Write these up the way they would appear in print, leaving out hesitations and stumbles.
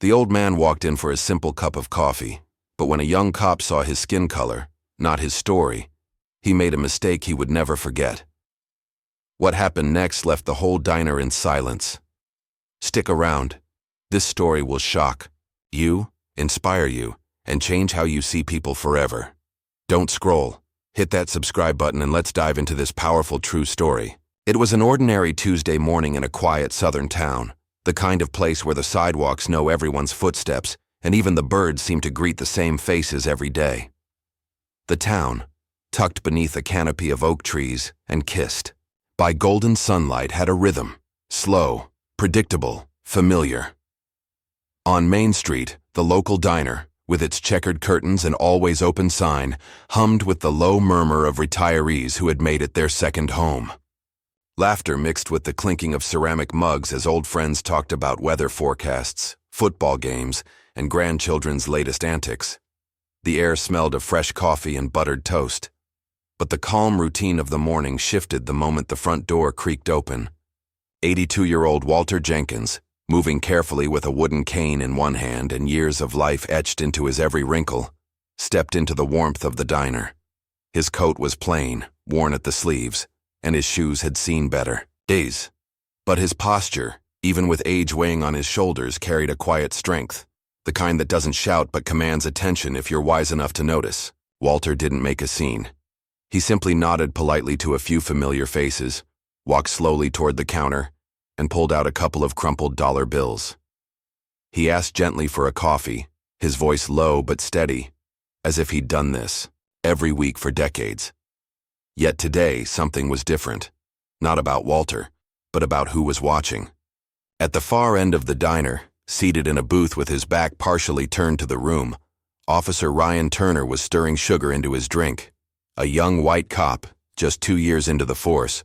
The old man walked in for a simple cup of coffee, but when a young cop saw his skin color, not his story, he made a mistake he would never forget. What happened next left the whole diner in silence. Stick around. This story will shock you, inspire you, and change how you see people forever. Don't scroll. Hit that subscribe button and let's dive into this powerful true story. It was an ordinary Tuesday morning in a quiet southern town, the kind of place where the sidewalks know everyone's footsteps and even the birds seem to greet the same faces every day. The town, tucked beneath a canopy of oak trees and kissed by golden sunlight, had a rhythm, slow, predictable, familiar. On Main Street, the local diner, with its checkered curtains and always open sign, hummed with the low murmur of retirees who had made it their second home. Laughter mixed with the clinking of ceramic mugs as old friends talked about weather forecasts, football games, and grandchildren's latest antics. The air smelled of fresh coffee and buttered toast. But the calm routine of the morning shifted the moment the front door creaked open. 82-year-old Walter Jenkins, moving carefully with a wooden cane in one hand and years of life etched into his every wrinkle, stepped into the warmth of the diner. His coat was plain, worn at the sleeves, and his shoes had seen better days. But his posture, even with age weighing on his shoulders, carried a quiet strength, the kind that doesn't shout but commands attention if you're wise enough to notice. Walter didn't make a scene. He simply nodded politely to a few familiar faces, walked slowly toward the counter, and pulled out a couple of crumpled dollar bills. He asked gently for a coffee, his voice low but steady, as if he'd done this every week for decades. Yet today, something was different. Not about Walter, but about who was watching. At the far end of the diner, seated in a booth with his back partially turned to the room, Officer Ryan Turner was stirring sugar into his drink. A young white cop, just 2 years into the force,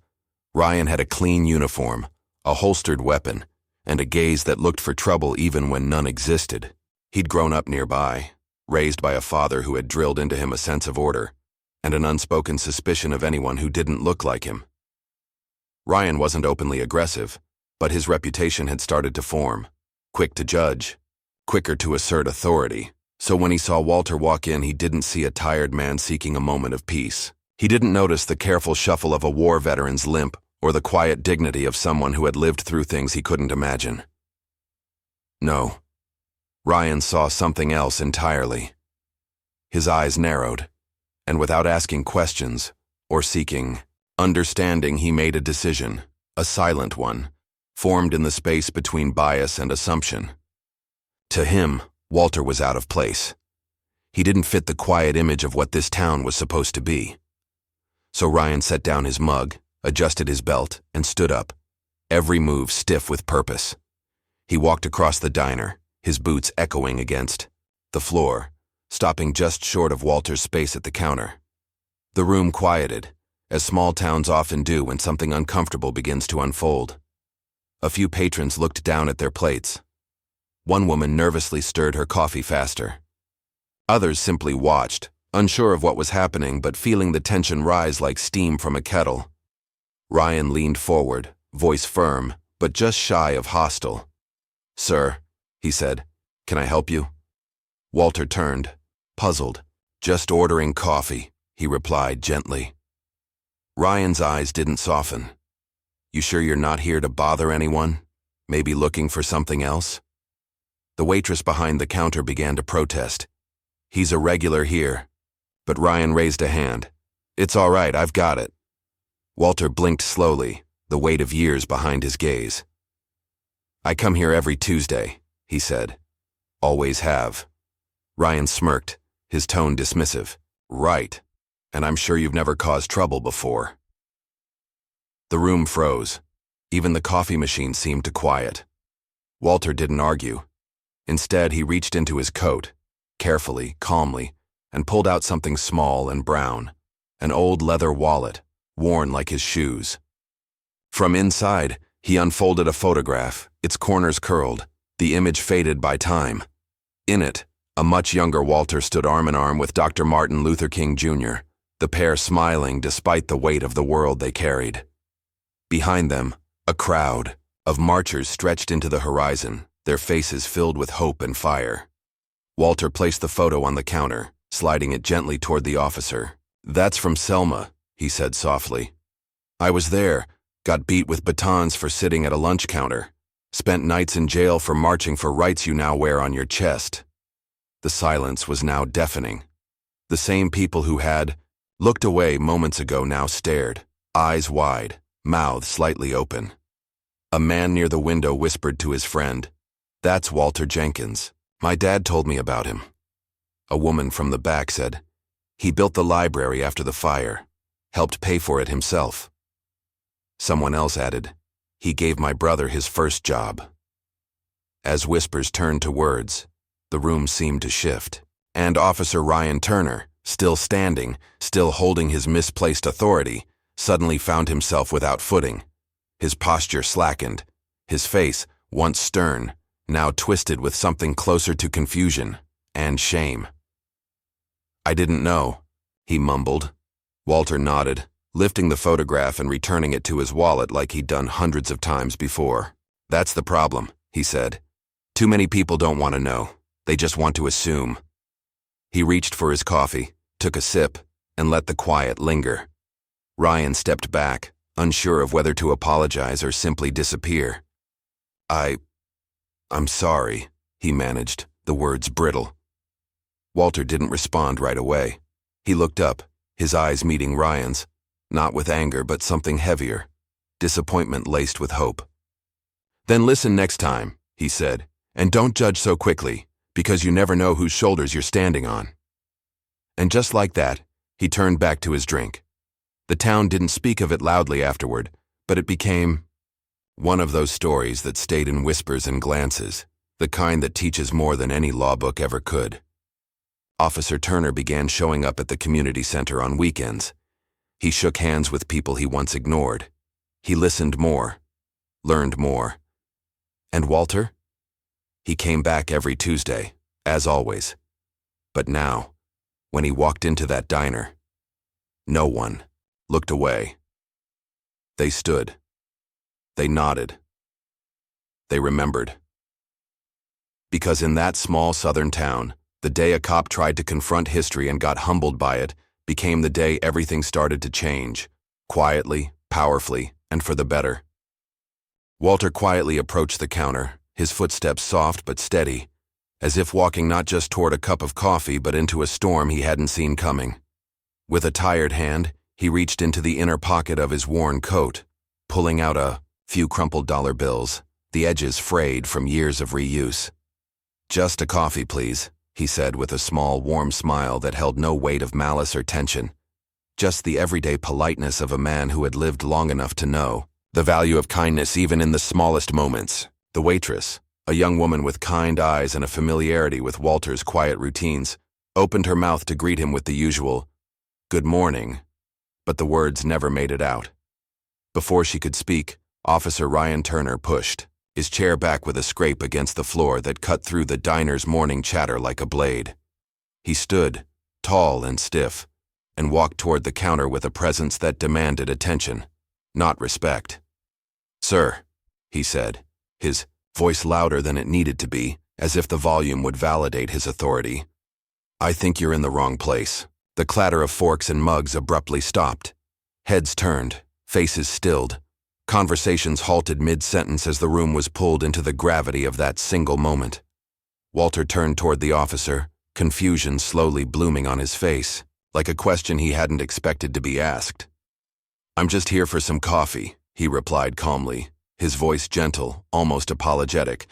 Ryan had a clean uniform, a holstered weapon, and a gaze that looked for trouble even when none existed. He'd grown up nearby, raised by a father who had drilled into him a sense of order, and an unspoken suspicion of anyone who didn't look like him. Ryan wasn't openly aggressive, but his reputation had started to form. Quick to judge, quicker to assert authority. So when he saw Walter walk in, he didn't see a tired man seeking a moment of peace. He didn't notice the careful shuffle of a war veteran's limp or the quiet dignity of someone who had lived through things he couldn't imagine. No. Ryan saw something else entirely. His eyes narrowed, and without asking questions or seeking understanding, he made a decision, a silent one, formed in the space between bias and assumption. To him, Walter was out of place. He didn't fit the quiet image of what this town was supposed to be. So Ryan set down his mug, adjusted his belt, and stood up, every move stiff with purpose. He walked across the diner, his boots echoing against the floor, stopping just short of Walter's space at the counter. The room quieted, as small towns often do when something uncomfortable begins to unfold. A few patrons looked down at their plates. One woman nervously stirred her coffee faster. Others simply watched, unsure of what was happening but feeling the tension rise like steam from a kettle. Ryan leaned forward, voice firm, but just shy of hostile. "Sir," he said, "can I help you?" Walter turned, puzzled. "Just ordering coffee," he replied gently. Ryan's eyes didn't soften. "You sure you're not here to bother anyone? Maybe looking for something else?" The waitress behind the counter began to protest. "He's a regular here." But Ryan raised a hand. "It's all right, I've got it." Walter blinked slowly, the weight of years behind his gaze. "I come here every Tuesday," he said. "Always have." Ryan smirked, his tone dismissive. "Right. And I'm sure you've never caused trouble before." The room froze. Even the coffee machine seemed to quiet. Walter didn't argue. Instead, he reached into his coat, carefully, calmly, and pulled out something small and brown, an old leather wallet, worn like his shoes. From inside, he unfolded a photograph, its corners curled, the image faded by time. In it, a much younger Walter stood arm in arm with Dr. Martin Luther King Jr., the pair smiling despite the weight of the world they carried. Behind them, a crowd of marchers stretched into the horizon, their faces filled with hope and fire. Walter placed the photo on the counter, sliding it gently toward the officer. "That's from Selma," he said softly. "I was there, got beat with batons for sitting at a lunch counter, spent nights in jail for marching for rights you now wear on your chest." The silence was now deafening. The same people who had looked away moments ago now stared, eyes wide, mouths slightly open. A man near the window whispered to his friend, "That's Walter Jenkins. My dad told me about him." A woman from the back said, "He built the library after the fire, helped pay for it himself." Someone else added, "He gave my brother his first job." As whispers turned to words, the room seemed to shift, and Officer Ryan Turner, still standing, still holding his misplaced authority, suddenly found himself without footing. His posture slackened, his face, once stern, now twisted with something closer to confusion and shame. "I didn't know," he mumbled. Walter nodded, lifting the photograph and returning it to his wallet like he'd done hundreds of times before. "That's the problem," he said. "Too many people don't want to know. They just want to assume." He reached for his coffee, took a sip, and let the quiet linger. Ryan stepped back, unsure of whether to apologize or simply disappear. I'm sorry," he managed, the words brittle. Walter didn't respond right away. He looked up, his eyes meeting Ryan's, not with anger but something heavier, disappointment laced with hope. "Then listen next time," he said, "and don't judge so quickly, because you never know whose shoulders you're standing on." And just like that, he turned back to his drink. The town didn't speak of it loudly afterward, but it became one of those stories that stayed in whispers and glances, the kind that teaches more than any law book ever could. Officer Turner began showing up at the community center on weekends. He shook hands with people he once ignored. He listened more, learned more. And Walter? He came back every Tuesday, as always. But now, when he walked into that diner, no one looked away. They stood. They nodded. They remembered. Because in that small southern town, the day a cop tried to confront history and got humbled by it became the day everything started to change, quietly, powerfully, and for the better. Walter quietly approached the counter, his footsteps soft but steady, as if walking not just toward a cup of coffee but into a storm he hadn't seen coming. With a tired hand, he reached into the inner pocket of his worn coat, pulling out a few crumpled dollar bills, the edges frayed from years of reuse. "Just a coffee, please," he said with a small, warm smile that held no weight of malice or tension. Just the everyday politeness of a man who had lived long enough to know the value of kindness even in the smallest moments. The waitress, a young woman with kind eyes and a familiarity with Walter's quiet routines, opened her mouth to greet him with the usual, "Good morning," but the words never made it out. Before she could speak, Officer Ryan Turner pushed, his chair back with a scrape against the floor that cut through the diner's morning chatter like a blade. He stood, tall and stiff, and walked toward the counter with a presence that demanded attention, not respect. "Sir," he said, his voice louder than it needed to be, as if the volume would validate his authority. "I think you're in the wrong place." The clatter of forks and mugs abruptly stopped. Heads turned, faces stilled. Conversations halted mid-sentence as the room was pulled into the gravity of that single moment. Walter turned toward the officer, confusion slowly blooming on his face, like a question he hadn't expected to be asked. "I'm just here for some coffee," he replied calmly, his voice gentle, almost apologetic,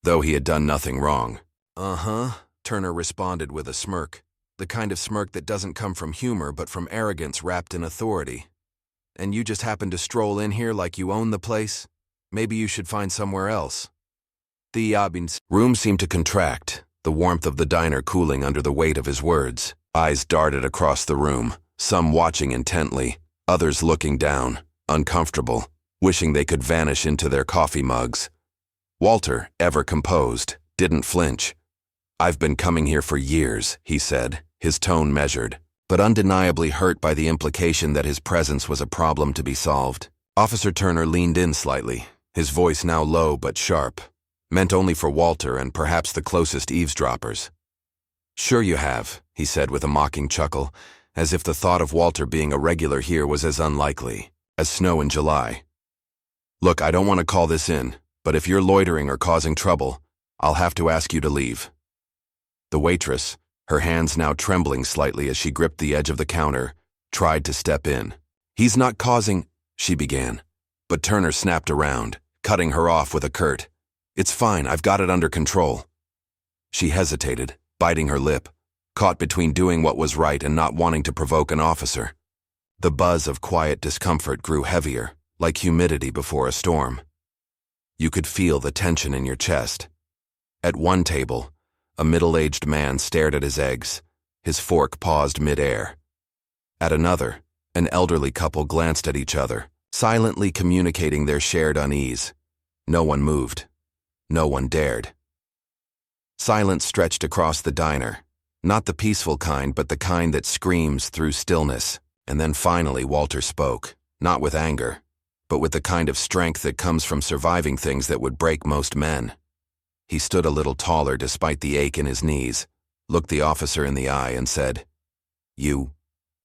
though he had done nothing wrong. "Uh-huh," Turner responded with a smirk, the kind of smirk that doesn't come from humor but from arrogance wrapped in authority. "And you just happen to stroll in here like you own the place? Maybe you should find somewhere else." The room seemed to contract, the warmth of the diner cooling under the weight of his words. Eyes darted across the room, some watching intently, others looking down, uncomfortable, wishing they could vanish into their coffee mugs. Walter, ever composed, didn't flinch. "I've been coming here for years," he said, his tone measured, but undeniably hurt by the implication that his presence was a problem to be solved. Officer Turner leaned in slightly, his voice now low but sharp. meant only for Walter and perhaps the closest eavesdroppers. "Sure you have," he said with a mocking chuckle, as if the thought of Walter being a regular here was as unlikely as snow in July. "Look, I don't want to call this in, but if you're loitering or causing trouble, I'll have to ask you to leave." The waitress, her hands now trembling slightly as she gripped the edge of the counter, tried to step in. "He's not causing," she began, but Turner snapped around, cutting her off with a curt, "It's fine, I've got it under control." She hesitated, biting her lip, caught between doing what was right and not wanting to provoke an officer. The buzz of quiet discomfort grew heavier, like humidity before a storm. You could feel the tension in your chest. At one table, a middle-aged man stared at his eggs, his fork paused mid-air. At another, an elderly couple glanced at each other, silently communicating their shared unease. No one moved. No one dared. Silence stretched across the diner, not the peaceful kind, but the kind that screams through stillness. And then finally Walter spoke, not with anger, but with the kind of strength that comes from surviving things that would break most men. He stood a little taller despite the ache in his knees, looked the officer in the eye and said, "You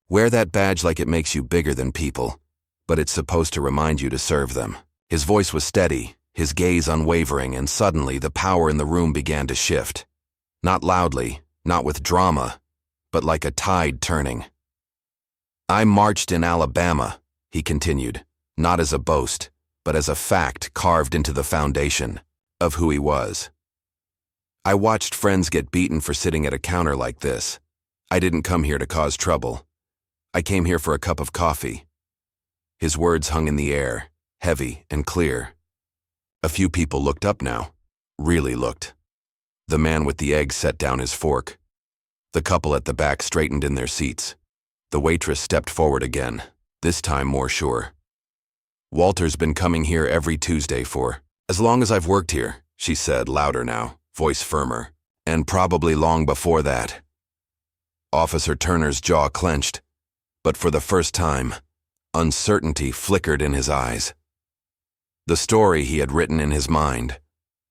wear that badge like it makes you bigger than people, but it's supposed to remind you to serve them." His voice was steady, his gaze unwavering, and suddenly the power in the room began to shift. Not loudly, not with drama, but like a tide turning. "I marched in Alabama," he continued, not as a boast, but as a fact carved into the foundation of who he was. "I watched friends get beaten for sitting at a counter like this. I didn't come here to cause trouble. I came here for a cup of coffee." His words hung in the air, heavy and clear. A few people looked up now, really looked. The man with the egg set down his fork. The couple at the back straightened in their seats. The waitress stepped forward again, this time more sure. "Walter's been coming here every Tuesday for as long as I've worked here," she said, louder now, voice firmer, "and probably long before that." Officer Turner's jaw clenched, but for the first time, uncertainty flickered in his eyes. The story he had written in his mind,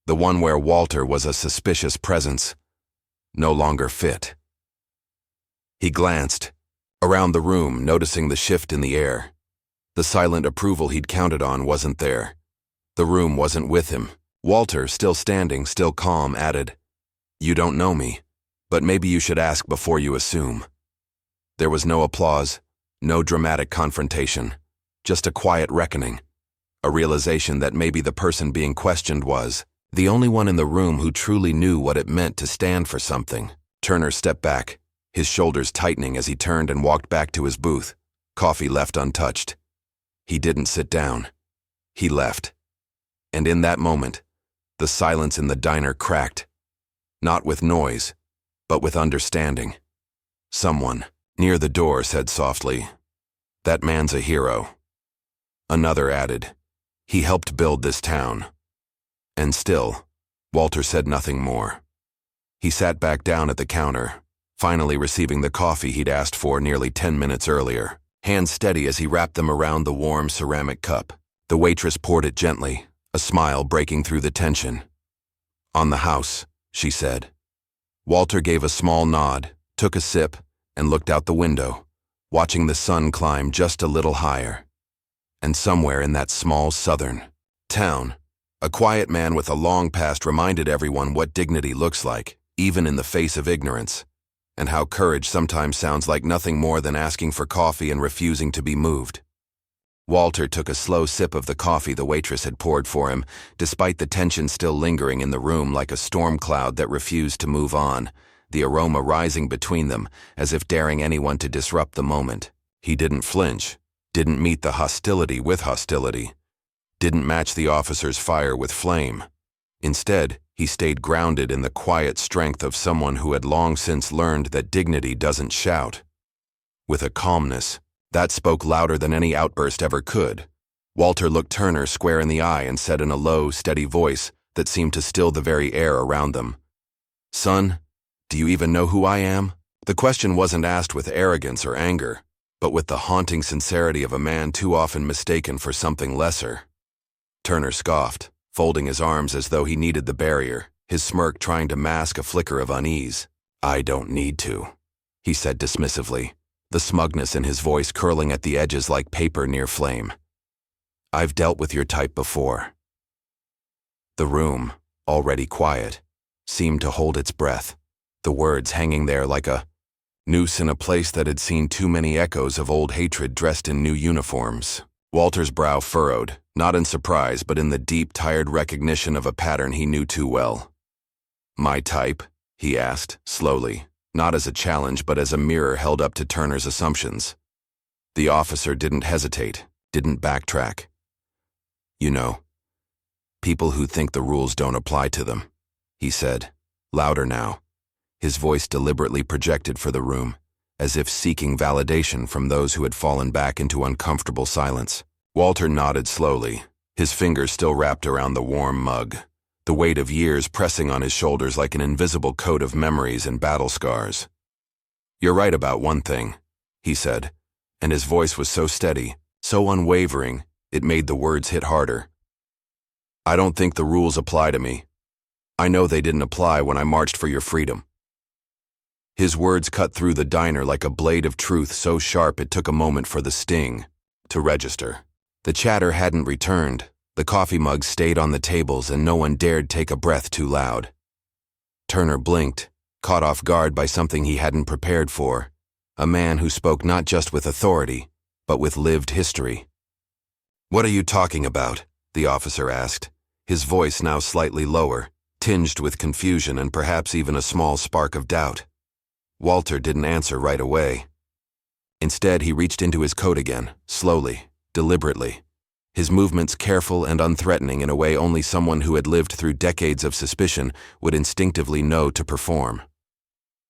the one where Walter was a suspicious presence, no longer fit. He glanced around the room, noticing the shift in the air. The silent approval he'd counted on wasn't there. The room wasn't with him. Walter, still standing, still calm, added, "You don't know me, but maybe you should ask before you assume." There was no applause, no dramatic confrontation, just a quiet reckoning, a realization that maybe the person being questioned was the only one in the room who truly knew what it meant to stand for something. Turner stepped back, his shoulders tightening as he turned and walked back to his booth, coffee left untouched. He didn't sit down. He left. And in that moment, the silence in the diner cracked, not with noise, but with understanding. Someone near the door said softly, "That man's a hero." Another added, "He helped build this town." And still, Walter said nothing more. He sat back down at the counter, finally receiving the coffee he'd asked for nearly 10 minutes earlier, hands steady as he wrapped them around the warm ceramic cup. The waitress poured it gently, a smile breaking through the tension. "On the house," she said. Walter gave a small nod, took a sip, and looked out the window, watching the sun climb just a little higher. And somewhere in that small southern town, a quiet man with a long past reminded everyone what dignity looks like, even in the face of ignorance, and how courage sometimes sounds like nothing more than asking for coffee and refusing to be moved. Walter took a slow sip of the coffee the waitress had poured for him, despite the tension still lingering in the room like a storm cloud that refused to move on, the aroma rising between them as if daring anyone to disrupt the moment. He didn't flinch, didn't meet the hostility with hostility, didn't match the officer's fire with flame. Instead, he stayed grounded in the quiet strength of someone who had long since learned that dignity doesn't shout. With a calmness that spoke louder than any outburst ever could, Walter looked Turner square in the eye and said in a low, steady voice that seemed to still the very air around them, "Son, do you even know who I am?" The question wasn't asked with arrogance or anger, but with the haunting sincerity of a man too often mistaken for something lesser. Turner scoffed, folding his arms as though he needed the barrier, his smirk trying to mask a flicker of unease. "I don't need to," he said dismissively, the smugness in his voice curling at the edges like paper near flame. "I've dealt with your type before." The room, already quiet, seemed to hold its breath, the words hanging there like a noose in a place that had seen too many echoes of old hatred dressed in new uniforms. Walter's brow furrowed, not in surprise but in the deep, tired recognition of a pattern he knew too well. "My type?" he asked, slowly, not as a challenge but as a mirror held up to Turner's assumptions. The officer didn't hesitate, didn't backtrack. "You know, people who think the rules don't apply to them," he said, louder now, his voice deliberately projected for the room, as if seeking validation from those who had fallen back into uncomfortable silence. Walter nodded slowly, his fingers still wrapped around the warm mug, the weight of years pressing on his shoulders like an invisible coat of memories and battle scars. "You're right about one thing," he said, and his voice was so steady, so unwavering, it made the words hit harder. "I don't think the rules apply to me. I know they didn't apply when I marched for your freedom." His words cut through the diner like a blade of truth so sharp it took a moment for the sting to register. The chatter hadn't returned, the coffee mugs stayed on the tables and no one dared take a breath too loud. Turner blinked, caught off guard by something he hadn't prepared for, a man who spoke not just with authority, but with lived history. "What are you talking about?" the officer asked, his voice now slightly lower, tinged with confusion and perhaps even a small spark of doubt. Walter didn't answer right away. Instead, he reached into his coat again, slowly, deliberately, his movements careful and unthreatening in a way only someone who had lived through decades of suspicion would instinctively know to perform.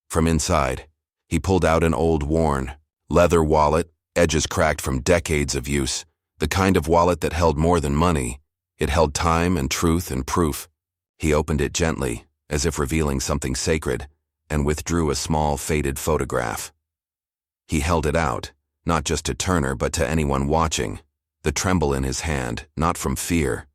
From inside, he pulled out an old worn, leather wallet, edges cracked from decades of use, the kind of wallet that held more than money. It held time and truth and proof. He opened it gently, as if revealing something sacred, and withdrew a small, faded photograph. He held it out, not just to Turner but to anyone watching, the tremble in his hand, not from fear,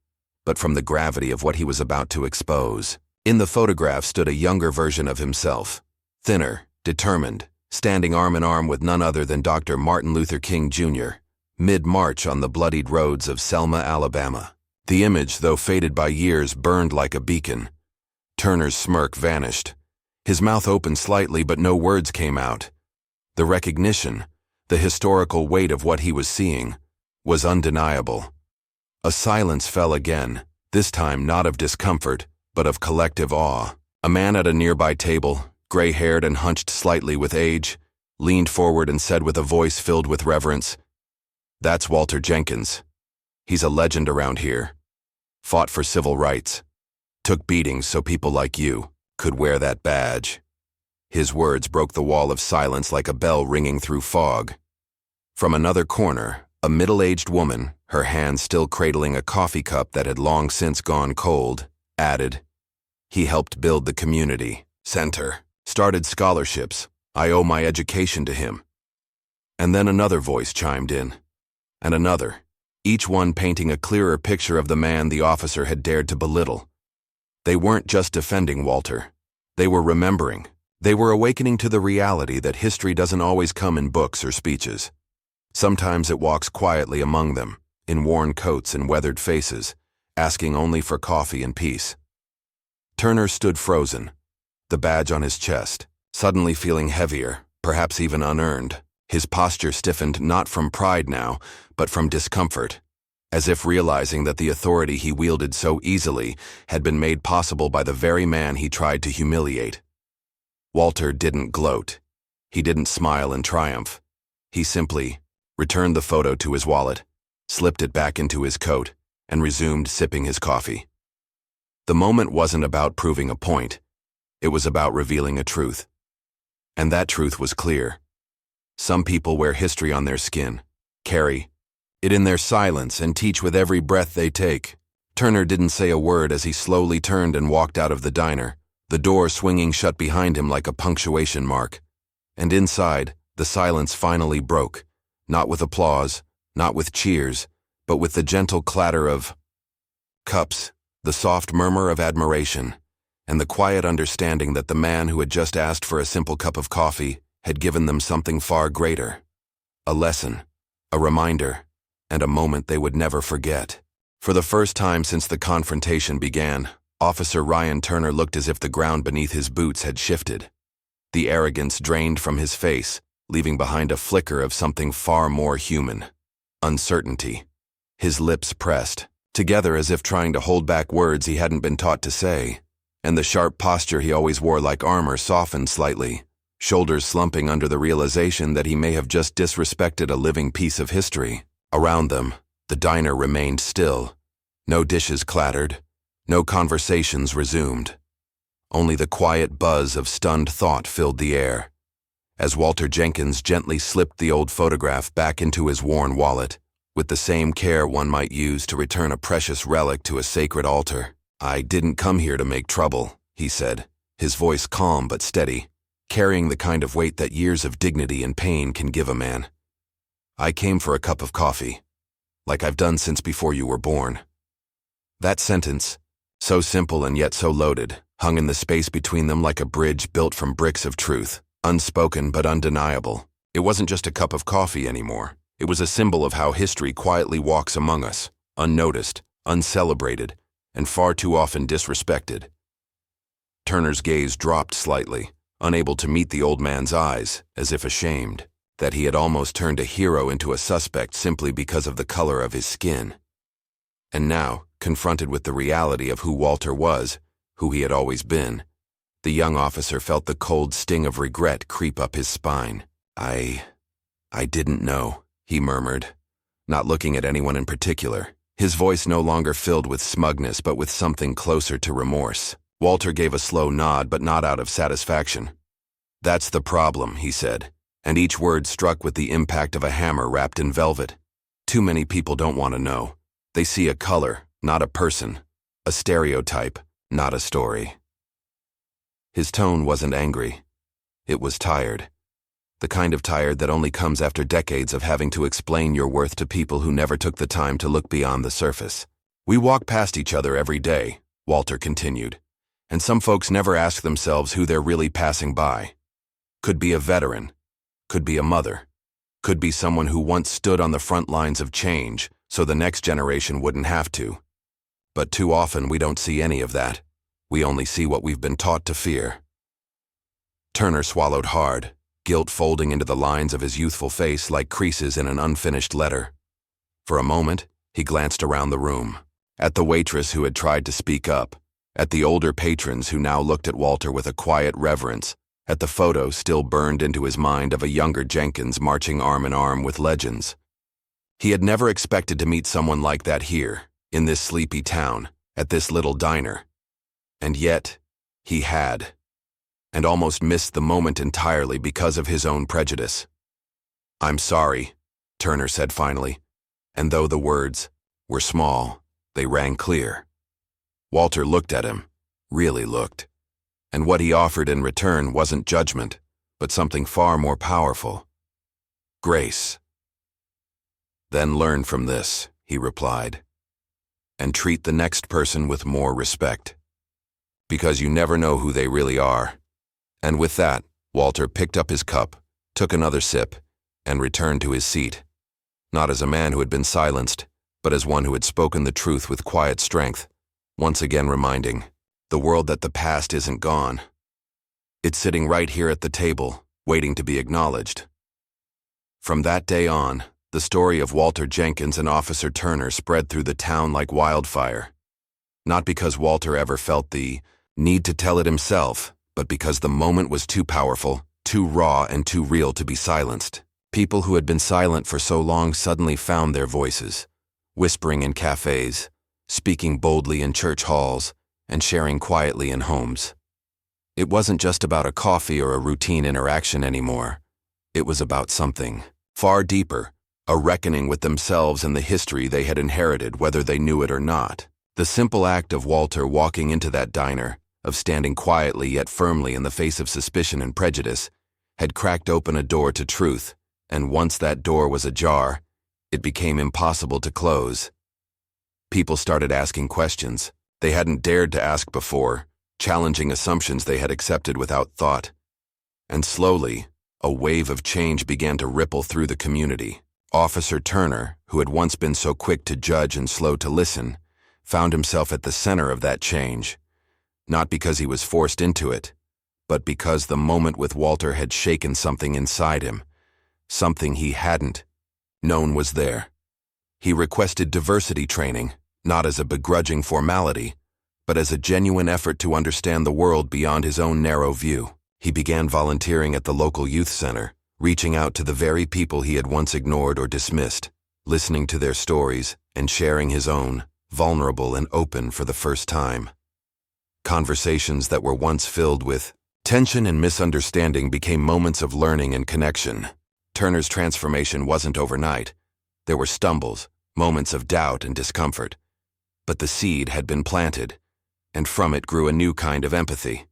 but from the gravity of what he was about to expose. In the photograph stood a younger version of himself, thinner, determined, standing arm in arm with none other than Dr. Martin Luther King Jr., mid-March on the bloodied roads of Selma, Alabama. The image, though faded by years, burned like a beacon. Turner's smirk vanished. His mouth opened slightly, but no words came out. The recognition, the historical weight of what he was seeing, was undeniable. A silence fell again, this time not of discomfort, but of collective awe. A man at a nearby table, gray-haired and hunched slightly with age, leaned forward and said with a voice filled with reverence, "That's Walter Jenkins. He's a legend around here. Fought for civil rights. Took beatings so people like you could wear that badge." His words broke the wall of silence like a bell ringing through fog. From another corner, a middle-aged woman, her hand still cradling a coffee cup that had long since gone cold, added, "He helped build the community center, started scholarships. I owe my education to him." And then another voice chimed in, and another, each one painting a clearer picture of the man the officer had dared to belittle. They weren't just defending Walter. They were remembering. They were awakening to the reality that history doesn't always come in books or speeches. Sometimes it walks quietly among them, in worn coats and weathered faces, asking only for coffee and peace. Turner stood frozen, the badge on his chest, suddenly feeling heavier, perhaps even unearned. His posture stiffened not from pride now, but from discomfort, as if realizing that the authority he wielded so easily had been made possible by the very man he tried to humiliate. Walter didn't gloat. He didn't smile in triumph. He simply returned the photo to his wallet, slipped it back into his coat, and resumed sipping his coffee. The moment wasn't about proving a point. It was about revealing a truth. And that truth was clear. Some people wear history on their skin, carry it in their silence, and teach with every breath they take. Turner didn't say a word as he slowly turned and walked out of the diner, the door swinging shut behind him like a punctuation mark. And inside, the silence finally broke, not with applause, not with cheers, but with the gentle clatter of cups the soft murmur of admiration, and the quiet understanding that the man who had just asked for a simple cup of coffee had given them something far greater. A lesson, a reminder, and a moment they would never forget. For the first time since the confrontation began, Officer Ryan Turner looked as if the ground beneath his boots had shifted. The arrogance drained from his face, leaving behind a flicker of something far more human. Uncertainty. His lips pressed, together as if trying to hold back words he hadn't been taught to say, and the sharp posture he always wore like armor softened slightly, shoulders slumping under the realization that he may have just disrespected a living piece of history. Around them, the diner remained still. No dishes clattered, no conversations resumed. Only the quiet buzz of stunned thought filled the air. As Walter Jenkins gently slipped the old photograph back into his worn wallet, with the same care one might use to return a precious relic to a sacred altar. "I didn't come here to make trouble," he said, his voice calm but steady, carrying the kind of weight that years of dignity and pain can give a man. "I came for a cup of coffee, like I've done since before you were born." That sentence, so simple and yet so loaded, hung in the space between them like a bridge built from bricks of truth, unspoken but undeniable. It wasn't just a cup of coffee anymore. It was a symbol of how history quietly walks among us, unnoticed, uncelebrated, and far too often disrespected. Turner's gaze dropped slightly, unable to meet the old man's eyes, as if ashamed that he had almost turned a hero into a suspect simply because of the color of his skin. And now, confronted with the reality of who Walter was, who he had always been, the young officer felt the cold sting of regret creep up his spine. I didn't know," he murmured, not looking at anyone in particular, his voice no longer filled with smugness but with something closer to remorse. Walter gave a slow nod, but not out of satisfaction. "That's the problem," he said, and each word struck with the impact of a hammer wrapped in velvet. "Too many people don't want to know. They see a color, not a person, a stereotype, not a story." His tone wasn't angry. It was tired. The kind of tired that only comes after decades of having to explain your worth to people who never took the time to look beyond the surface. "We walk past each other every day," Walter continued, "and some folks never ask themselves who they're really passing by. Could be a veteran, could be a mother, could be someone who once stood on the front lines of change so the next generation wouldn't have to. But too often we don't see any of that. We only see what we've been taught to fear." Turner swallowed hard, guilt folding into the lines of his youthful face like creases in an unfinished letter. For a moment, he glanced around the room, at the waitress who had tried to speak up, at the older patrons who now looked at Walter with a quiet reverence, at the photo still burned into his mind of a younger Jenkins marching arm in arm with legends. He had never expected to meet someone like that here, in this sleepy town, at this little diner. And yet, he had, and almost missed the moment entirely because of his own prejudice. "I'm sorry," Turner said finally, and though the words were small, they rang clear. Walter looked at him, really looked, and what he offered in return wasn't judgment, but something far more powerful: grace. "Then learn from this," he replied, "and treat the next person with more respect, because you never know who they really are." And with that, Walter picked up his cup, took another sip, and returned to his seat, not as a man who had been silenced, but as one who had spoken the truth with quiet strength, once again reminding the world that the past isn't gone. It's sitting right here at the table, waiting to be acknowledged. From that day on, the story of Walter Jenkins and Officer Turner spread through the town like wildfire. Not because Walter ever felt the need to tell it himself, but because the moment was too powerful, too raw, and too real to be silenced. People who had been silent for so long suddenly found their voices, whispering in cafes, speaking boldly in church halls, and sharing quietly in homes. It wasn't just about a coffee or a routine interaction anymore. It was about something far deeper, a reckoning with themselves and the history they had inherited, whether they knew it or not. The simple act of Walter walking into that diner, of standing quietly yet firmly in the face of suspicion and prejudice, had cracked open a door to truth, and once that door was ajar, it became impossible to close. People started asking questions, They hadn't dared to ask before, challenging assumptions they had accepted without thought. And slowly, a wave of change began to ripple through the community. Officer Turner, who had once been so quick to judge and slow to listen, found himself at the center of that change, not because he was forced into it, but because the moment with Walter had shaken something inside him, something he hadn't known was there. He requested diversity training, not as a begrudging formality, but as a genuine effort to understand the world beyond his own narrow view. He began volunteering at the local youth center, reaching out to the very people he had once ignored or dismissed, listening to their stories and sharing his own, vulnerable and open for the first time. Conversations that were once filled with tension and misunderstanding became moments of learning and connection. Turner's transformation wasn't overnight. There were stumbles, moments of doubt and discomfort. But the seed had been planted, and from it grew a new kind of empathy,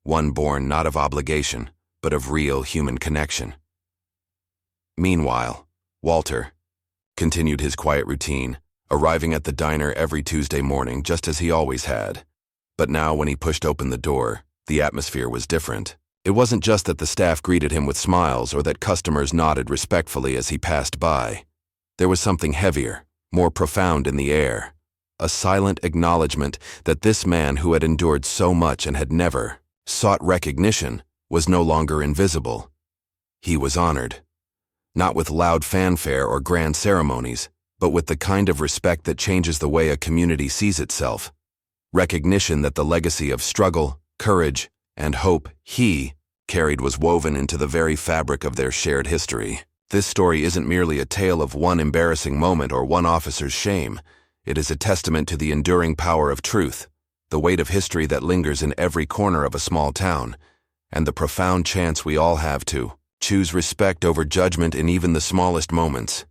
one born not of obligation, but of real human connection. Meanwhile, Walter continued his quiet routine, arriving at the diner every Tuesday morning just as he always had. But now when he pushed open the door, the atmosphere was different. It wasn't just that the staff greeted him with smiles or that customers nodded respectfully as he passed by. There was something heavier, more profound in the air, a silent acknowledgement that this man who had endured so much and had never sought recognition was no longer invisible. He was honored, not with loud fanfare or grand ceremonies, but with the kind of respect that changes the way a community sees itself. Recognition that the legacy of struggle, courage, and hope he carried was woven into the very fabric of their shared history. This story isn't merely a tale of one embarrassing moment or one officer's shame. It is a testament to the enduring power of truth, the weight of history that lingers in every corner of a small town, and the profound chance we all have to choose respect over judgment in even the smallest moments.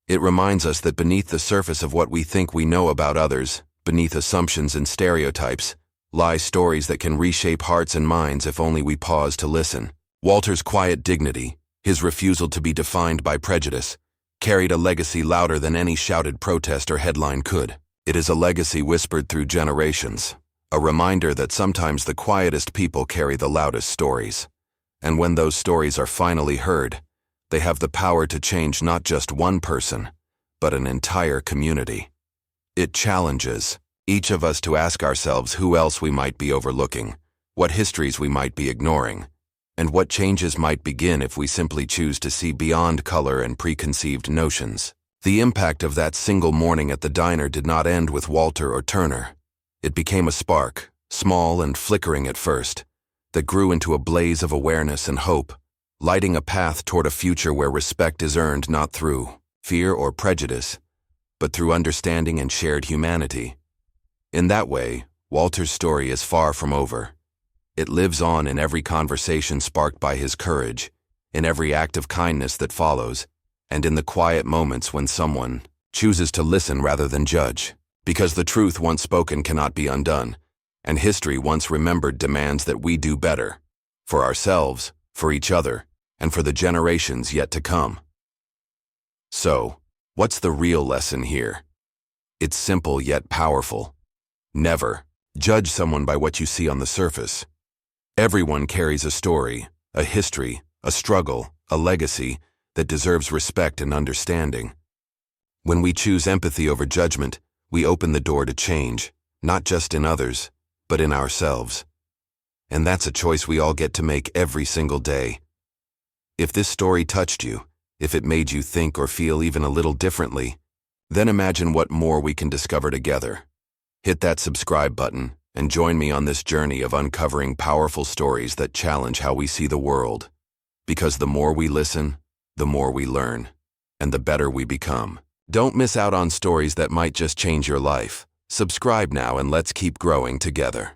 It reminds us that beneath the surface of what we think we know about others, beneath assumptions and stereotypes, lie stories that can reshape hearts and minds if only we pause to listen. Walter's quiet dignity, his refusal to be defined by prejudice, carried a legacy louder than any shouted protest or headline could. It is a legacy whispered through generations, a reminder that sometimes the quietest people carry the loudest stories. And when those stories are finally heard, they have the power to change not just one person, but an entire community. It challenges each of us to ask ourselves who else we might be overlooking, what histories we might be ignoring, and what changes might begin if we simply choose to see beyond color and preconceived notions. The impact of that single morning at the diner did not end with Walter or Turner. It became a spark, small and flickering at first, that grew into a blaze of awareness and hope, lighting a path toward a future where respect is earned not through fear or prejudice, but through understanding and shared humanity. In that way, Walter's story is far from over. It lives on in every conversation sparked by his courage, in every act of kindness that follows, and in the quiet moments when someone chooses to listen rather than judge. Because the truth once spoken cannot be undone, and history once remembered demands that we do better, for ourselves, for each other, and for the generations yet to come. So, what's the real lesson here? It's simple yet powerful. Never judge someone by what you see on the surface. Everyone carries a story, a history, a struggle, a legacy that deserves respect and understanding. When we choose empathy over judgment, we open the door to change, not just in others, but in ourselves. And that's a choice we all get to make every single day. If this story touched you, if it made you think or feel even a little differently, then imagine what more we can discover together. Hit that subscribe button and join me on this journey of uncovering powerful stories that challenge how we see the world. Because the more we listen, the more we learn, and the better we become. Don't miss out on stories that might just change your life. Subscribe now and let's keep growing together.